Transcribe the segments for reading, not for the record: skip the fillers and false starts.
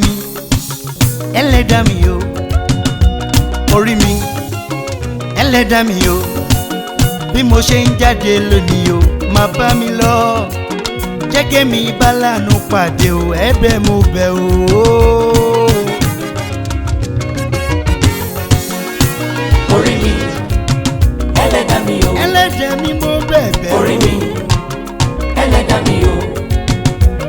mi ẹlẹ́dàá mi o orí mi ẹlẹ́dàá mi o bí mo ṣe ń jáde lónìí o má bá mi lọ jẹ́ kémi bá láàánú pàdé o ẹ̀bẹ̀ mo bẹ̀ o. orí mi ẹlẹ́dàá mi o ẹlẹ́dàá mi mo bẹ̀bẹ̀ o. orí mi ẹlẹ́dàá mi o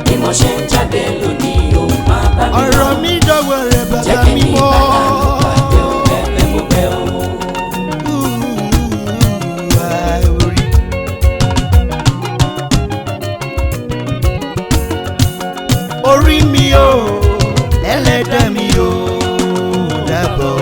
bí mo ṣe ń jáde lónìí o má bá mi lọ ọ̀rọ̀ mi dọ̀wọ́ rẹ̀ jẹ́ bàbá kémi mi mọ́. bá láàánú pàdé o ẹ̀bẹ̀ mo bẹ̀ o. Orí mi o ẹlẹ́dàá mi o dábọ̀.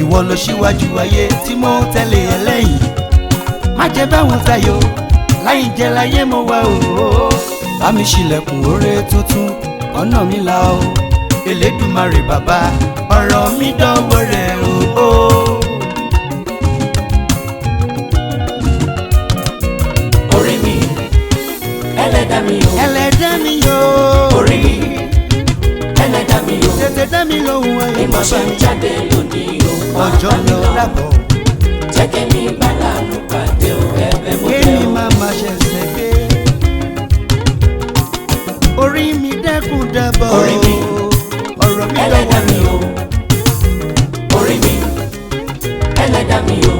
Ìwọ ló ṣíwájú ayé tí mo tẹ̀lé ẹ lẹ́yìn má jẹ́ báwọn tayọ láì jẹ́ láyé mo wá o. Bá mi ṣílẹ̀kùn oore tuntun ọ̀nà mi là o Elédùmarè bàbá ọ̀rọ̀ mi dọ̀wọ́ rẹ̀ o. orí mi ẹlẹ́dàá mi o ẹlẹ́dàá mi o orí mi ẹlẹ́dàá mi o tètè dá mi lóhùn bí ayé mo ṣe ń jáde lónìí o má ọjọ́ bá mi lọ lọ lábọ̀ jẹ́ kémi bá láàánú pàdé o ẹ̀bẹ̀ mo bẹ̀ kémi o. máa ma ṣẹ̀ṣẹ̀ gbé orí mi dẹ́kun dábọ̀ Orí mi, ọ̀rọ̀ mi ẹlẹ́dàá lọ́wọ́ mi o orí mi ẹlẹ́dàá mi o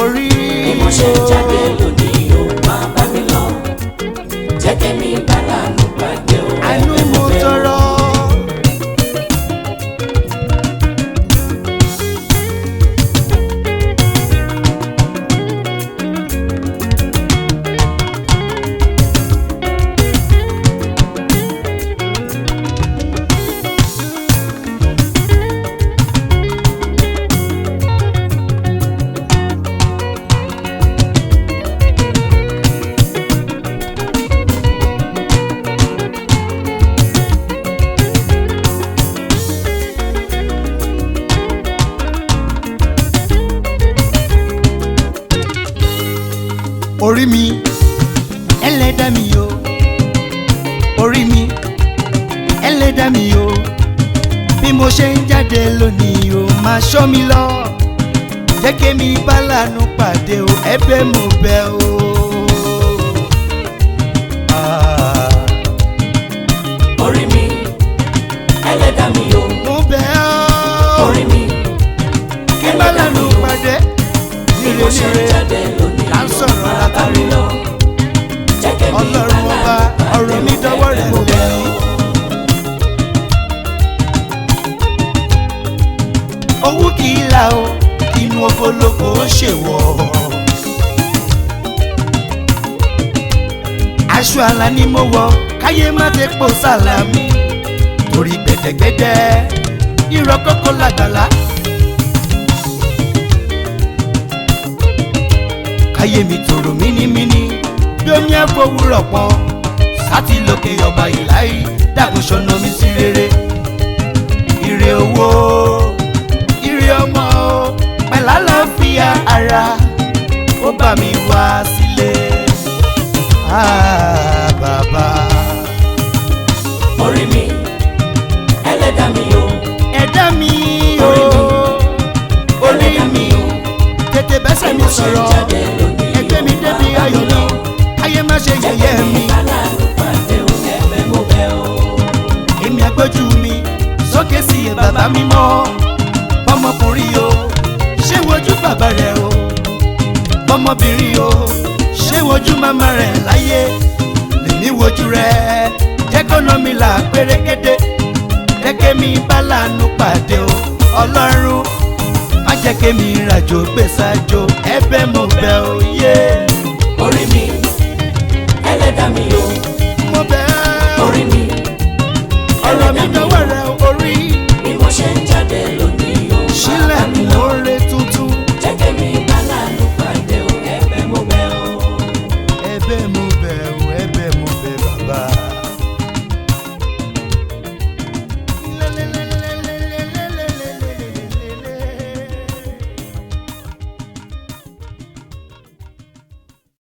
orí bí mo ṣe ń jáde lónìí o má bá mi lọ jẹ́ kémi bá láàánú pàdé o àánú ẹ̀bẹ̀ mo mo bẹ̀ o. tọrọ. Orí mi ẹlẹ́dàá mi o orí mi ẹlẹ́dàá mi o bí mo ṣe ń jáde lónìí o máa ṣọ́ mi lọ jẹ́ kémi bá láàánú pàdé o ẹ̀bẹ̀ mo bẹ̀ o. orí mi ẹlẹ́dàá mi o mo bẹ̀ ọ́ orí mi kí bá ẹlẹ́dàá láàánú mi o pàdé bí mo ṣe ń nírè jáde lónìí là ń o sọ̀rọ̀ má bá látàrí mi lọ jẹ́ kémi bá Ọlọ́run ọba láàánú ọ̀rọ̀ mi pàdé o dọwọ́ rẹ̀ ẹ̀bẹ̀ mo bẹ̀ o. owó kì í la o inú okoloko ó ṣèwọ̀ aṣọ àlà ni mo wọ̀ káyé má ti pò sàlámì torí gbẹ̀dẹ̀gbẹ̀dẹ̀ irọ́ kókó làgbàlá káyé mi tòrò mínímíní bí omi àfọwúrọ̀ pọ́n sátì lókè ọba ìláyé dàgbò ṣọ̀nà mi sí rere ire owó ire ọmọ pẹ̀lú àlàáfíà ara ó bá mi wá sílé bàbá. orí mi ẹlẹ́dàá mi o ẹ̀dá mi o orí mi tètè bẹ́sẹ̀ mi sọ̀rọ̀ ẹgbẹ́ mi débi ayọ̀ mi ayé má ṣe yẹ̀yẹ́ mi èmi àgbójú mi sókè sí ẹ bàbá mi mọ́ ọmọkùnrin o ṣé wojú bàbá rẹ o ọmọbìnrin o ṣé wojú màmá rẹ láyé lèmi wojú rẹ jẹ́ kọ́nà mi là pérégedé jẹ́ kémi bá láàánú pàdé o Ọlọ́run má jẹ́ kémi ràjò gbèsàjò ẹ̀bẹ̀ mo bẹ̀ ọ́ yé. orí mi ẹlẹ́dàá mi o mo bẹ̀ ọ́ orí mi ọ̀rọ̀ mi dọwọ́ rẹ orí bí mo ṣe ń jáde lónìí o sílẹ̀ lóore tuntun jẹ́ kémi bá láàánú pàdé o ẹ̀bẹ̀ mo bẹ̀ o. ẹ̀bẹ̀ mo